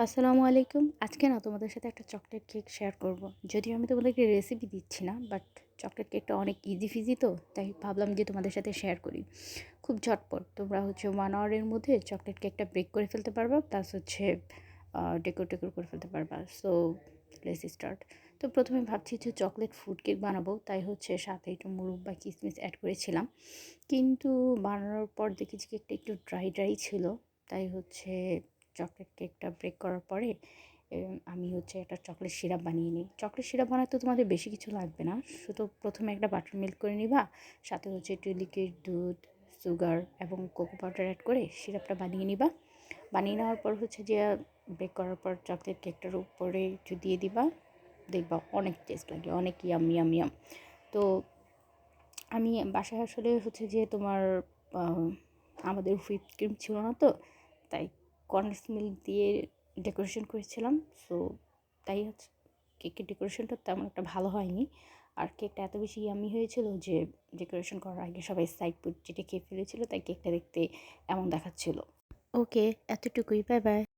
আসসালামু আলাইকুম। আজকে না তোমাদের সাথে একটা চকলেট কেক শেয়ার করব। যদিও আমি তোমাদেরকে রেসিপি দিচ্ছি না, বাট চকলেট কেকটা অনেক ইজি ফিজি তো, তাই ভাবলাম যে তোমাদের সাথে শেয়ার করি। খুব ঝটপট তোমরা 1 আওয়ারের মধ্যে চকলেট কেকটা বেক করে ফেলতে পারবা, প্লাস ডেকোর করে ফেলতে পারবা। So let's start. তো প্রথমে ভাবছি যে চকলেট ফুড কেক বানাবো, তাই সাথে একটু মুরব্বা বা কিশমিশ অ্যাড করেছিলাম। কিন্তু বানানোর পর দেখেছি কেকটা একটু ড্রাই ড্রাই ছিল, তাই চকলেট কেকটা ব্রেক করার পরে আমি একটা চকলেট সিরাপ বানিয়ে নিই। চকলেট সিরাপ বানাতে তোমাদের বেশি কিছু লাগবে না, শুধু প্রথমে একটা বাটার মিল্ক করে নিবা, সাথে একটু লিকুইড দুধ, সুগার এবং কোকো পাউডার অ্যাড করে সিরাপটা বানিয়ে নিবা। বানিয়ে নেওয়ার পর ব্রেক করার পর চকলেট কেকটার উপরে একটু দিয়ে দিবা, দেখবা অনেক টেস্ট লাগে, অনেক ইয়াম ইয়াম ইয়াম। তো আমি বাসায় তোমার আমাদের হুইপ ক্রিম ছিল না, তো তাই কনডেন্স মিল্ক দিয়ে ডেকোরেশন করেছিলাম। সো কেকের ডেকোরেশনটা তেমন একটা ভালো হয়নি, আর কেকটা এত বেশি ইয়ামি হয়েছিল যে ডেকোরেশন করার আগে সবাই সাইড ফুড যেটা খেয়ে ফেলেছিল, তাই কেকটা দেখতে এমন দেখাচ্ছিল। ওকে, এতটুকুই, বাই বাই।